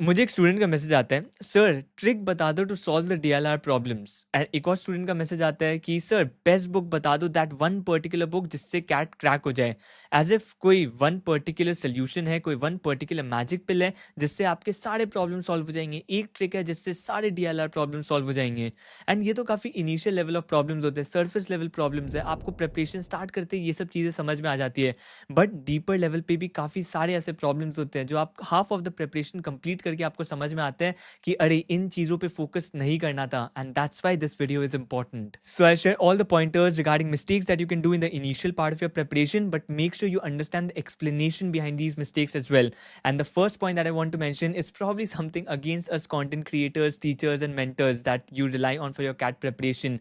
मुझे एक स्टूडेंट का मैसेज आता है, सर ट्रिक बता दो to solve the DLR problems. And एक और स्टूडेंट का मैसेज आता है कि सर बेस्ट बुक बता दो, दैट वन पर्टिकुलर बुक जिससे कैट क्रैक हो जाए। एज इफ कोई वन पर्टिकुलर सोल्यूशन है, कोई वन पर्टिकुलर मैजिक पिल है जिससे आपके सारे प्रॉब्लम सॉल्व हो जाएंगे, एक ट्रिक है जिससे सारे डीएलआर प्रॉब्लम सॉल्व हो जाएंगे। एंड ये तो काफ़ी इनिशियल लेवल ऑफ प्रॉब्लम्स होते हैं, सरफेस लेवल प्रॉब्लम्स है, आपको प्रिपरेशन स्टार्ट करते ही ये सब चीज़ें समझ में आ जाती है। बट डीपर लेवल पे भी काफ़ी सारे ऐसे प्रॉब्लम्स होते हैं जो आप half of the preparation complete करके आपको समझ में आते हैं कि अरे इन चीज़ों पे फोकस नहीं करना था। And that's why this video is important. So I share all the pointers regarding mistakes that you can do in the initial part of your preparation, but make sure you understand the explanation behind these mistakes as well. And the first point that I want to mention is probably something against us content creators, teachers, and mentors that you rely on for your CAT preparation.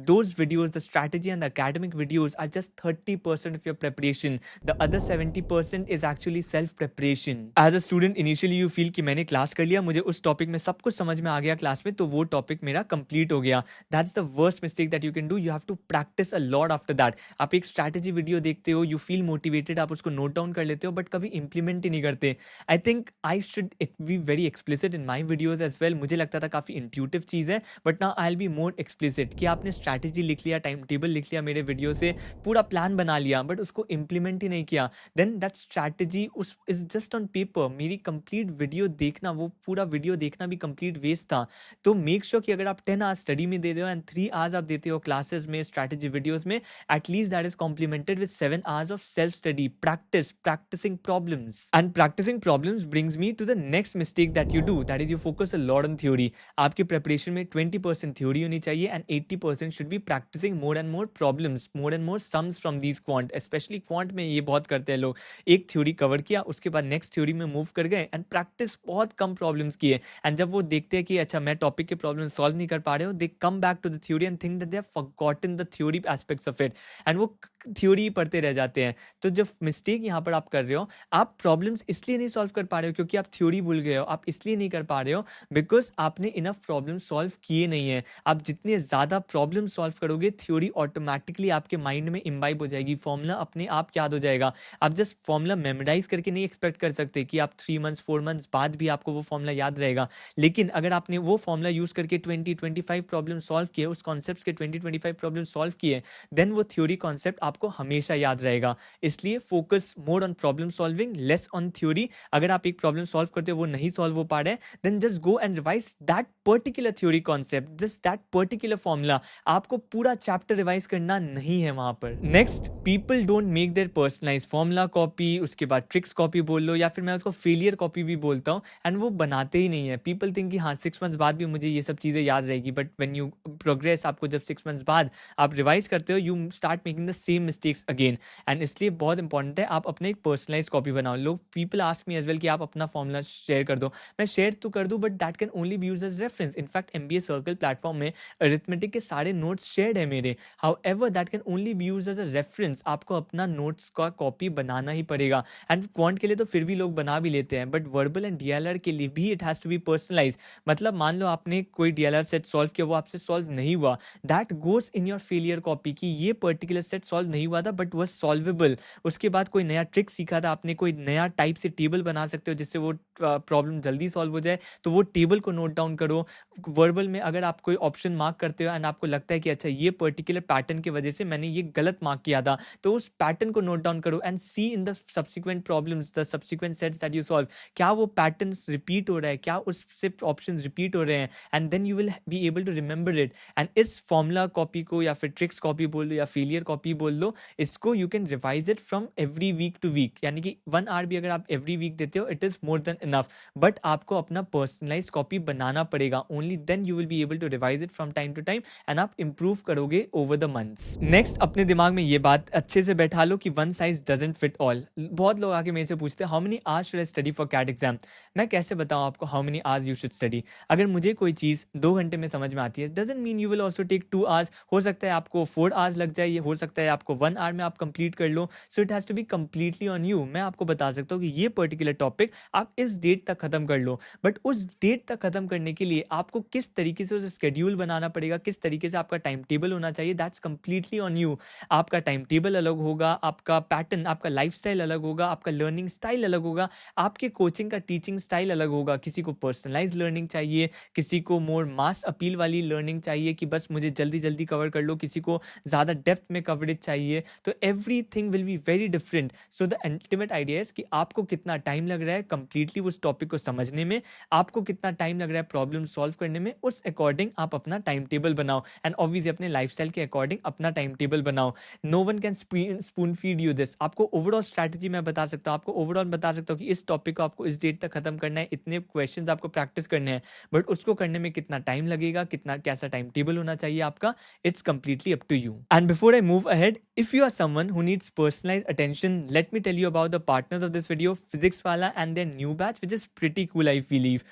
Those videos, the strategy and the academic videos, are just 30% of your preparation. The other 70% is actually self preparation. As a student, initially you feel कि मैंने class कर लिया, मुझे उस topic में सब कुछ समझ में आ गया क्लास में, तो वो टॉपिक मेरा कंप्लीट हो गया। That's the worst mistake that you can do. You have to practise a lot after that. आप एक स्ट्रैटेजी वीडियो देखते हो, यू फील मोटिवेटेड, आप उसको नोट डाउन कर लेते हो, बट कभी इंप्लीमेंट ही नहीं करते। I think I should it be very explicit in my videos as well. मुझे लगता था काफ़ी इंट्यूटिव चीज़ है, but now I will be more explicit कि आपने स्ट्रैटेजी लिख लिया, टाइम टेबल लिख लिया, मेरे वीडियो से पूरा प्लान बना लिया, बट उसको इंप्लीमेंट ही नहीं किया, देन दैट स्ट्रैटेजी उस इज जस्ट ऑन पेपर। मेरी कंप्लीट वीडियो देखना, वो पूरा वीडियो देखना भी कंप्लीट वेस्ट था। तो मेक श्योर कि अगर आप 10 आवर्स स्टडी में दे रहे हो एंड 3 आवर्स आप देते हो क्लासेस में, स्ट्रैटेजी वीडियोस में, at least that is complemented with 7 hours of self study, practicing problems. And practicing problems brings me to the next mistake that you do, that is you focus a lot on theory. आपके preparation में 20% theory होनी चाहिए and 80% should be practicing more and more problems, more and more sums from these quant. Especially quant में ये बहुत करते हैं लोग, एक theory cover किया, उसके बाद next theory में move कर गए and practice बहुत कम problems किए। and जब वो देखते हैं कि अच्छा मैं topic के problem solve नहीं कर पा रहे हो, they come back to the theory and think that they have forgotten the theory aspects of it, and वो थ्योरी पढ़ते रह जाते हैं। तो जो मिस्टेक यहाँ पर आप कर रहे हो, आप प्रॉब्लम्स इसलिए नहीं सॉल्व कर पा रहे हो क्योंकि आप थ्योरी भूल गए हो, आप इसलिए नहीं कर पा रहे हो बिकॉज आपने इनफ प्रॉब्लम सॉल्व किए नहीं है। आप जितने ज़्यादा प्रॉब्लम सॉल्व करोगे, थ्योरी ऑटोमेटिकली आपके माइंड में इम्बाइब हो जाएगी, फॉर्मूला अपने आप याद हो जाएगा। आप जस्ट फॉर्मूला मेमोराइज करके नहीं एक्सपेक्ट कर सकते कि आप 3 मंथ्स 4 मंथ्स बाद भी आपको वो फॉर्मूला याद रहेगा। लेकिन अगर आपने वो फॉर्मूला यूज़ करके 20-25 प्रॉब्लम सॉल्व किए, उस कॉन्सेप्ट के 20-25 प्रॉब्लम सॉल्व किए, देन वो थ्योरी कॉन्सेप्ट आपको हमेशा याद रहेगा। इसलिए focus more on problem solving, less on theory. अगर आप एक प्रॉब्लम सॉल्व करते हो, वो नहीं सॉल्व हो पा रहे हैं, then just go and revise that particular theory concept, just that particular formula. आपको पूरा चैप्टर रिवाइज करना नहीं है वहां पर। Next, people don't make their personalise formula copy, उसके बाद ट्रिक्स कॉपी बोल लो, या फिर मैं उसको फेलियर कॉपी भी बोलता हूँ, एंड वो बनाते ही नहीं है। पीपल थिंक कि हाँ 6 मंथ्स बाद भी मुझे ये सब चीज़ें याद रहेगी, बट व्हेन यू प्रोग्रेस, आपको जब 6 मंथ्स बाद आप रिवाइज करते हो, you start making the same mistakes again. And इसलिए बहुत इंपॉर्टेंट है आप अपने एक पर्सनलाइज कॉपी बनाओ। लोग people ask me as well कि आप अपना फॉर्मूला शेयर कर दो। मैं शेयर तो कर दूं, but that can only be used as reference. In fact MBA circle platform में अरिथमेटिक के सारे नोट्स शेयर्ड है मेरे। However that can only be used as a reference. आपको अपना नोट्स का कॉपी बनाना ही पड़ेगा। एंड क्वांट के लिए तो फिर भी लोग बना भी लेते हैं, बट वर्बल एंड डीएलआर के लिए भी it has to be personalise. मतलब मान लो आपने कोई डीएलआर सेट सॉल्व किया, वो आपसे सॉल्व नहीं हुआ, that goes in your failure copy कि ये पर्टिकुलर सेट सॉल्व नहीं हुआ था बट वॉज सॉल्वेबल। उसके बाद कोई नया ट्रिक सीखा था आपने, कोई नया टाइप से टेबल बना सकते हो जिससे वो प्रॉब्लम जल्दी सॉल्व हो जाए, तो वो टेबल को नोट डाउन करो। वर्बल में अगर आप कोई ऑप्शन मार्क करते हो एंड आपको लगता है कि अच्छा ये पर्टिकुलर पैटर्न की वजह से मैंने ये गलत मार्क किया था, तो उस पैटर्न को नोट डाउन करो and see in the subsequent problems, the subsequent sets that you solve, क्या वो पैटर्न रिपीट हो रहा है, क्या उससे ऑप्शन रिपीट हो रहे हैं, and then you will be able to remember it. And इस फॉर्मूला कॉपी को या फिर ट्रिक्स कॉपी बोल लो या फेलियर कॉपी बोल लो, इसको you can revise it from every week to week. यानी कि 1 आवर भी अगर आप एवरी वीक देते हो, it is more than enough. But आपको अपना पर्सनलाइज कॉपी बनाना पड़ेगा, only then you will be able to revise it from time to time and आप इंप्रूव करोगे ओवर द मंथ्स। नेक्स्ट, अपने दिमाग में ये बात अच्छे से बैठा लो कि one size doesn't fit all. बहुत लोग आके मेरे से पूछते हैं how many hours should I study for CAT exam. मैं कैसे बताऊं आपको how many hours you should study. अगर मुझे कोई चीज़ 2 घंटे में समझ में आती है, doesn't mean you will also take 2 hours. हो सकता है आपको 4 आवर्स लग जाए, ये हो सकता है आपको उसको 1 आवर में आप कंप्लीट कर लो. So it has to be completely on you. मैं आपको बता सकता हूँ कि ये पर्टिकुलर टॉपिक आप इस डेट तक खत्म कर लो, बट उस डेट तक खत्म करने के लिए आपको किस तरीके से उस शेड्यूल बनाना पड़ेगा, किस तरीके से आपका टाइम टेबल होना चाहिए, दैट्स कंप्लीटली ऑन यू. आपका टाइम टेबल अलग होगा, आपका पैटर्न, आपका लाइफस्टाइल अलग होगा, आपका लर्निंग स्टाइल अलग होगा, आपके कोचिंग का टीचिंग स्टाइल अलग होगा. किसी को पर्सनलाइज लर्निंग चाहिए, किसी को मोर मास अपील वाली लर्निंग चाहिए कि बस मुझे जल्दी जल्दी कवर कर लो, किसी को ज़्यादा डेप्थ में कवरेज चाहिए. तो everything will be very different. So the ultimate idea is कि आपको कितना टाइम लग रहा है कंप्लीटली उस टॉपिक को समझने में, आपको कितना टाइम लग रहा है प्रॉब्लम सॉल्व करने में, उस अकॉर्डिंग आप अपना टाइम टेबल बनाओ. एंड ऑब्वियसली अपने लाइफस्टाइल के अकॉर्डिंग अपना टाइम टेबल बनाओ. No one can spoon feed you this. आपको ओवरऑल स्ट्रैटेजी मैं बता सकता हूँ, आपको ओवरऑल बता सकता हूँ कि इस टॉपिक को आपको इस डेट तक खत्म करना है, इतने क्वेश्चंस आपको प्रैक्टिस करने हैं, बट उसको करने में कितना टाइम लगेगा, कितना कैसा टाइम टेबल होना चाहिए आपका, it's completely up to you. And before I move ahead, if you are someone who needs personalized attention, let me tell you about the partners of this video, Physics Wala and their new batch, which is pretty cool, I believe.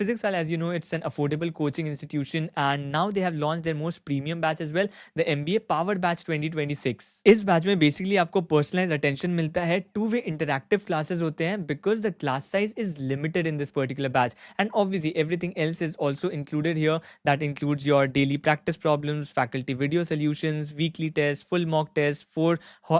Physics Wala, as you know, it's an affordable coaching institution, and now they have launched their most premium batch as well, the MBA Powered Batch 2026. इस batch में basically आपको personalise attention मिलता है, two way interactive classes होते हैं because the class size is limited in this particular batch, and obviously everything else is also included here. That includes your daily practice problems, faculty video solutions, weekly tests, full mock tests, 4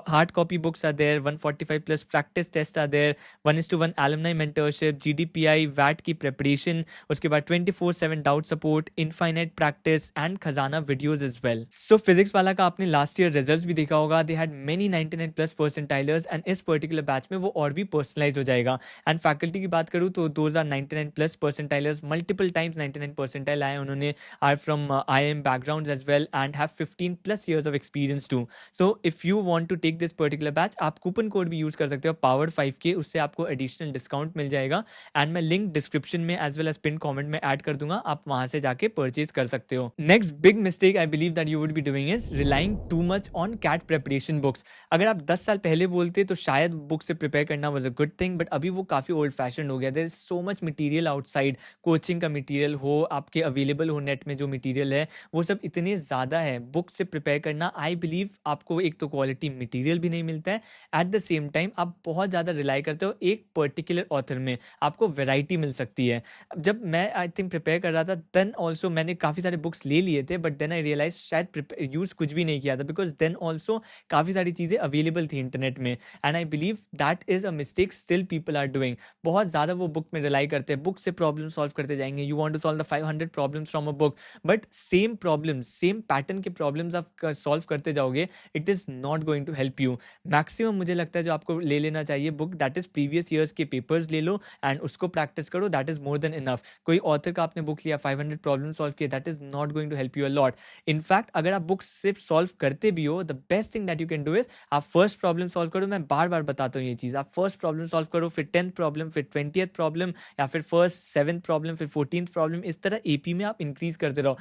hard copy books are there, 145 plus practice tests are there, 1:1 alumni mentorship, GDPI, VAT की preparation, उसके बाद 24/7 doubt support, infinite practice and खजाना videos as well. So physics वाला का आपने last year results भी देखा होगा, they had many 99 plus percentilers, and इस particular batch में वो और भी personalize हो जाएगा. And faculty की बात करूँ तो those are 99 plus percentilers, multiple times 99 percentile आए उन्होंने, are from IIM backgrounds as well and have 15 plus years of experience too. So if you want to take this particular batch, आप coupon code भी use कर सकते हो power5k, उससे आपको additional discount मिल जाएगा. एंड मैं लिंक डिस्क्रिप्शन में as well as pin comment में ऐड कर दूंगा, आप वहां से जाके परचेज कर सकते हो. Next big mistake I believe that you would be doing is relying too much on CAT preparation books. अगर आप 10 साल पहले बोलते तो शायद बुक से प्रिपेयर करना was a good thing, but अभी वो काफी ओल्ड फैशन हो गया. There is so much material outside, coaching का मटेरियल हो, आपके अवेलेबल हो नेट में जो मटेरियल है वो सब इतने ज़्यादा है. बुक से प्रिपेयर करना, आई बिलीव आपको एक तो क्वालिटी मटेरियल भी नहीं मिलता है, एट द सेम टाइम आप बहुत ज़्यादा रिलाई करते हो एक पर्टिकुलर ऑथर में, आपको वैरायटी मिल सकती है. जब मैं आई थिंक प्रिपेयर कर रहा था देन ऑल्सो मैंने काफ़ी सारे बुक्स ले लिए थे, बट देन आई रियलाइज शायद यूज़ कुछ भी नहीं किया था, बिकॉज देन ऑल्सो काफ़ी सारी चीज़ें अवेलेबल थी इंटरनेट में. And I believe that is a mistake still people are doing. बहुत ज़्यादा वो बुक में रिलाई करते हैं, बुक से प्रॉब्लम सॉल्व करते जाएंगे. You want to solve the 500 problems from a book, but same problems, same pattern के प्रॉब्लम्स आप सॉल्व करते जाओगे, it is not going to help you. Maximum मुझे लगता है जो आपको ले लेना चाहिए book, that is previous years के पेपर्स ले लो एंड उसको प्रैक्टिस करो, that is more than enough. कोई ऑथर का आपने बुक लिया, 500 प्रॉब्लम सॉल्व किए, that is not going to help you a lot. In fact अगर आप बुक सिर्फ सॉल्व करते भी हो, the best thing that you can do is आप फर्स्ट प्रॉब्लम सॉल्व करो. मैं बार बार बताता हूँ ये चीज़, आप फर्स्ट प्रॉब्लम सॉल्व करो, फिर 10th प्रॉब्लम, फिर 20th प्रॉब्लम, या फिर फर्स्ट 7th प्रॉब्लम, फिर 14th प्रॉब्लम. इस तरह एपी में आप इंक्रीज करते रहो.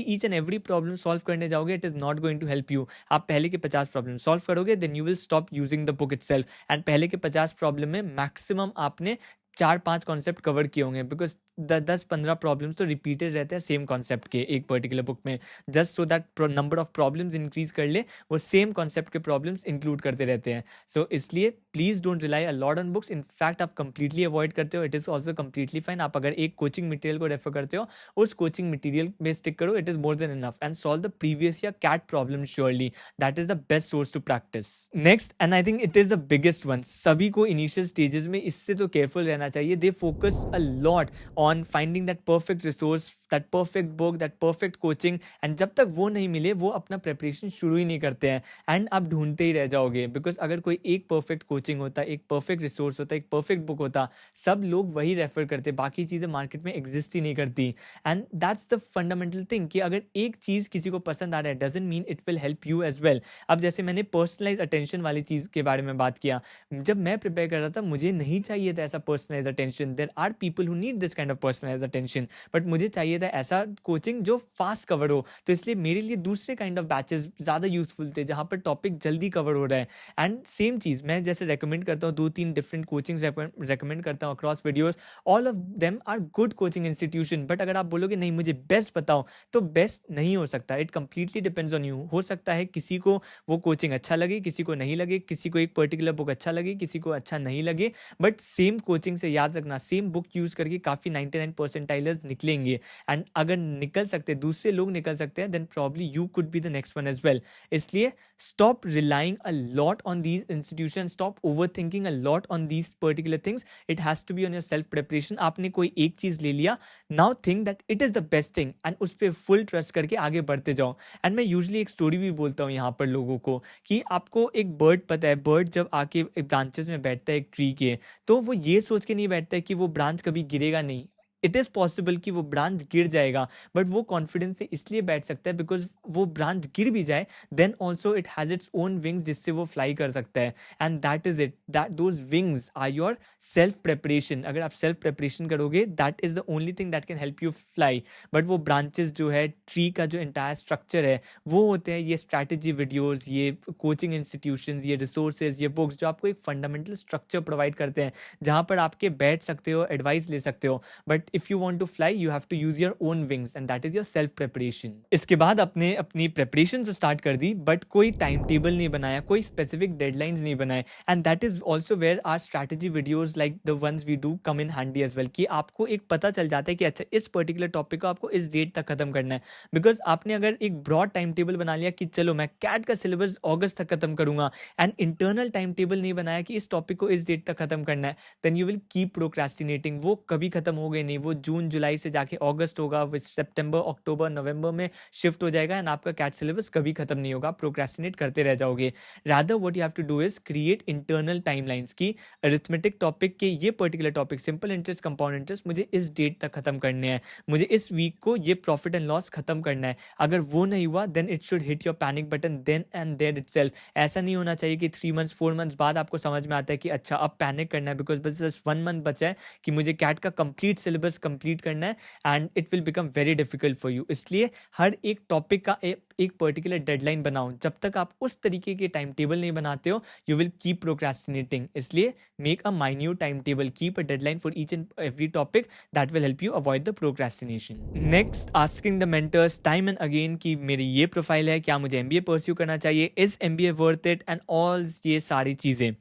Each and every problem solve करने जाओगे, it is not going to help you. आप पहले के 50 प्रॉब्लम सॉल्व करोगे, then you will stop using the book itself. And पहले के 50 प्रॉब्लम में मैक्सिमम आपने 4-5 कॉन्सेप्ट कवर किए होंगे, बिकॉज 10-15 प्रॉब्लम्स तो रिपीटेड रहते हैं सेम कॉन्सेप्ट के एक पर्टिकुलर बुक में, just so that number of problems increase कर ले, वो सेम कॉन्सेप्ट के प्रॉब्लम्स इंक्लूड करते रहते हैं. सो इसलिए please don't rely a lot on books. In fact आप कंप्लीटली अवॉइड करते हो, it is also completely fine. आप अगर एक कोचिंग मटेरियल को रेफर करते हो, उस कोचिंग मटेरियल में स्टिक करो, it is more than enough. And solve the previous या CAT problem surely, that is the best source to practice. Next, and I think it is the biggest one, सभी को initial stages में इससे तो careful रहना चाहिए. They focus a lot on finding that perfect resource, that perfect book, that perfect coaching, and जब तक वो नहीं मिले वो अपना प्रिपरेशन शुरू ही नहीं करते हैं, एंड आप ढूंढते ही रह जाओगे. बिकॉज अगर कोई एक परफेक्ट कोचिंग होता, एक परफेक्ट रिसोर्स होता, एक परफेक्ट बुक होता, सब लोग वही रेफर करते, बाकी चीज़ें मार्केट में एग्जिस्ट ही नहीं करती. And that's the fundamental thing कि अगर एक चीज़ किसी को पसंद आ रहा है, doesn't mean it will help you as well. अब जैसे मैंने पर्सनलाइज अटेंशन वाली चीज़ के बारे में बात किया, जब मैं प्रिपेयर कर रहा था मुझे नहीं चाहिए था ऐसा personalise personalized attention. There are people who need this kind of personalized attention, but मुझे चाहिए था ऐसा कोचिंग जो फास्ट कवर हो, तो इसलिए मेरे लिए दूसरे काइंड ऑफ बैचेस ज़्यादा यूजफुल थे जहाँ पर टॉपिक जल्दी कवर हो रहा है. एंड सेम चीज़ मैं जैसे रेकमेंड करता हूँ, 2-3 डिफरेंट कोचिंग्स रेकमेंड करता हूँ across videos. All of them are good coaching institution, but अगर आप बोलोगे नहीं मुझे बेस्ट बताओ, तो बेस्ट नहीं हो सकता. It completely depends on you. हो सकता है किसी को वो कोचिंग अच्छा लगे, किसी को नहीं लगे, किसी को एक पर्टिकुलर बुक अच्छा लगे, किसी को अच्छा नहीं लगे, बट सेम कोचिंग से याद रखना सेम बुक यूज करके काफ़ी 99 परसेंटाइलर्स निकलेंगे. एंड अगर निकल सकते, दूसरे लोग निकल सकते हैं, then probably you could be the next one as well. इसलिए stop relying a lot on these institution, stop over thinking a lot on these particular things. It has to be on your self preparation. आपने कोई एक चीज़ ले लिया, now think that it is the best thing and उस पर full trust करके आगे बढ़ते जाओ. एंड मैं यूजली एक स्टोरी भी बोलता हूँ यहाँ पर लोगों को कि आपको एक बर्ड पता है, बर्ड जब आके ब्रांचेस में बैठता है एक ट्री के, तो वो ये सोच के नहीं बैठता है कि वो ब्रांच कभी गिरेगा नहीं. इट इज़ पॉसिबल कि वो ब्रांच गिर जाएगा, बट वो कॉन्फिडेंस से इसलिए बैठ सकता है बिकॉज वो ब्रांच गिर भी जाए then also it has its own wings जिससे वो फ्लाई कर सकता है. And that is it, that those wings are your self preparation. अगर आप सेल्फ प्रेपरेशन करोगे, that is the only thing that can help you fly. But वो branches जो है, ट्री का जो एंटायर स्ट्रक्चर है, वो होते हैं ये स्ट्रैटेजी वीडियोज़, ये कोचिंग इंस्टीट्यूशंस, ये रिसोर्सेज, ये बुक्स जो आपको एक फंडामेंटल स्ट्रक्चर प्रोवाइड करते हैं जहाँ पर आपके बैठ सकते हो, एडवाइस ले सकते हो. But if you want to fly, you have to use your own wings and that is your self preparation. इसके बाद अपने अपनी प्रेपरेशन तो स्टार्ट कर दी, बट कोई टाइम टेबल नहीं बनाया, कोई स्पेसिफिक डेडलाइंस नहीं बनाए. And that is also where are strategy videos like the ones we do come in handy as well. कि आपको एक पता चल जाता है कि अच्छा इस पर्टिकुलर टॉपिक को आपको इस डेट तक खत्म करना है. बिकॉज आपने अगर एक ब्रॉड टाइम टेबल बना लिया कि चलो मैं कैट का सिलेबस अगस्त तक खत्म करूंगा, एंड इंटरनल टाइम टेबल नहीं बनाया कि इस टॉपिक को इस डेट तक खत्म करना है, then you will keep procrastinating. वो कभी खत्म हो गए नहीं, वो जून जुलाई से जाके अगस्त होगा, विच सितंबर अक्टूबर नवंबर में शिफ्ट हो जाएगा एंड आपका कैट सिलेबस कभी खत्म नहीं होगा. प्रोक्रेस्टिनेट करते रह जाओगे. Rather what you have to do is create internal timelines की अरिथमेटिक टॉपिक के ये particular topic, simple interest, compound interest, मुझे इस डेट तक खत्म करने हैं, मुझे इस वीक को ये प्रॉफिट एंड लॉस खत्म करना है. अगर वो नहीं हुआ then it should hit your panic button then and there itself. ऐसा नहीं होना चाहिए कि 3 मंथ्स 4 मंथ्स बाद आपको समझ में आता है कि अच्छा अब पैनिक करना है बिकॉज बस 1 मंथ बचा है कि मुझे कैट का कंप्लीट सिलेबस कंप्लीट करना है, and it will become very difficult for you. इसलिए हर एक टॉपिक का एक पर्टिकुलर डेडलाइन बनाओ. जब तक आप उस तरीके के टाइम टेबल नहीं बनाते हो, यू विल कीप प्रोक्रेस्टिनेटिंग. इसलिए make a minute time table, keep a deadline for each and every topic. That will help you avoid the procrastination. Next, asking the mentors time and again कि मेरी ये profile है, क्या मुझे MBA pursue करना चाहिए, is MBA worth it, and all ये सारी चीज़ें.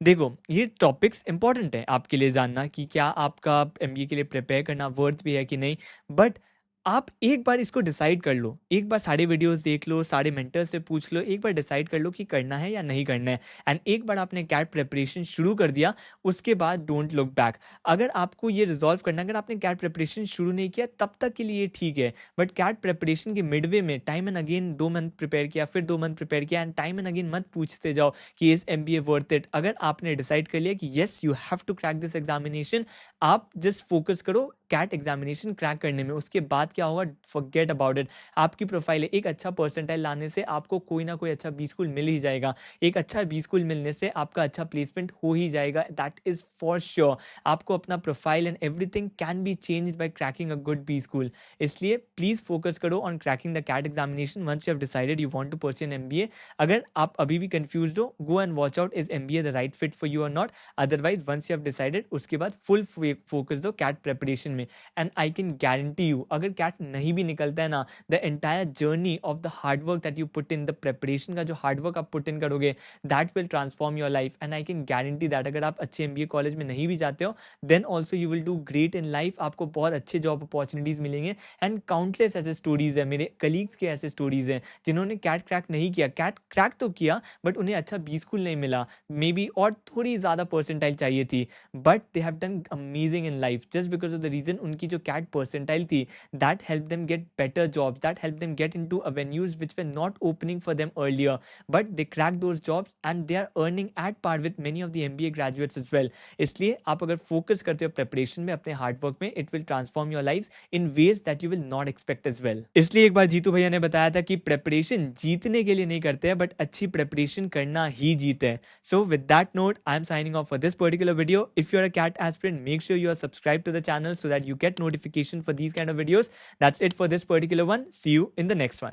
देखो, ये टॉपिक्स इंपॉर्टेंट है आपके लिए जानना कि क्या आपका MBA के लिए प्रिपेयर करना वर्थ भी है कि नहीं. बट आप एक बार इसको डिसाइड कर लो, एक बार सारे वीडियोस देख लो, सारे मेंटर से पूछ लो, एक बार डिसाइड कर लो कि करना है या नहीं करना है. एंड एक बार आपने कैट प्रिपरेशन शुरू कर दिया, उसके बाद डोंट लुक बैक. अगर आपको ये रिजॉल्व करना, अगर आपने कैट प्रिपरेशन शुरू नहीं किया तब तक के लिए ठीक है, बट कैट प्रिपरेशन के मिडवे में time and again 2 month prepare किया, फिर 2 मंथ प्रिपेयर किया, एंड टाइम एंड अगेन मत पूछते जाओ कि इज MBA वर्थ इट. अगर आपने डिसाइड कर लिया कि yes you have to crack this examination, आप जस्ट फोकस करो कैट एग्जामिनेशन क्रैक करने में. उसके बाद क्या होगा, फॉरगेट अबाउट इट. आपकी प्रोफाइल है, एक अच्छा परसेंटाइल लाने से आपको कोई ना कोई अच्छा बी स्कूल मिल ही जाएगा. एक अच्छा बी स्कूल मिलने से आपका अच्छा प्लेसमेंट हो ही जाएगा, दैट इज फॉर श्योर. आपको अपना profile and everything can be changed by cracking a good B school. इसलिए प्लीज फोकस करो on cracking the CAT examination once you have decided you want to pursue an MBA. अगर आप अभी भी confused हो, go and watch out is MBA the right fit for you और not. Otherwise once you have decided, उसके बाद full focus दो CAT preparation में. And I can guarantee you, अगर कैट नहीं भी निकलता है ना, the entire journey of the hard work that you put in, the preparation का जो हार्डवर्क आप पुट इन करोगे, that will transform your life. And I can guarantee that अगर आप अच्छे MBA कॉलेज में नहीं भी जाते हो, then also you will do great in life. आपको बहुत अच्छे जॉब अपॉर्चुनिटीज मिलेंगे. एंड काउंटलेस ऐसे स्टोरीज है, मेरे कलीग्स के ऐसे स्टोरीज हैं जिन्होंने कैट क्रैक नहीं किया. कैट क्रैक तो किया बट उन्हें अच्छा बी स्कूल नहीं मिला, मे बी और थोड़ी ज़्यादा परसेंटाइल चाहिए थी, but they have done amazing in life just because of the reason reason उनकी जो CAT percentile थी, that helped them get better jobs, that helped them get into avenues which were not opening for them earlier, but they cracked those jobs and they are earning at par with many of the MBA graduates as well. इसलिए आप अगर focus करते हो preparation में, अपने hard work में, it will transform your life in ways that you will not expect as well. इसलिए एक बार जीतू भैया ने बताया था कि प्रिपरेशन जीतने के लिए नहीं करते हैं, बट अच्छी प्रिपरेशन करना ही जीते हैं. So with that note, I am signing off for this particular video. If you are a CAT aspirant, make sure you are subscribed to the channel so that you get notification for these kind of videos. That's it for this particular one. See you in the next one.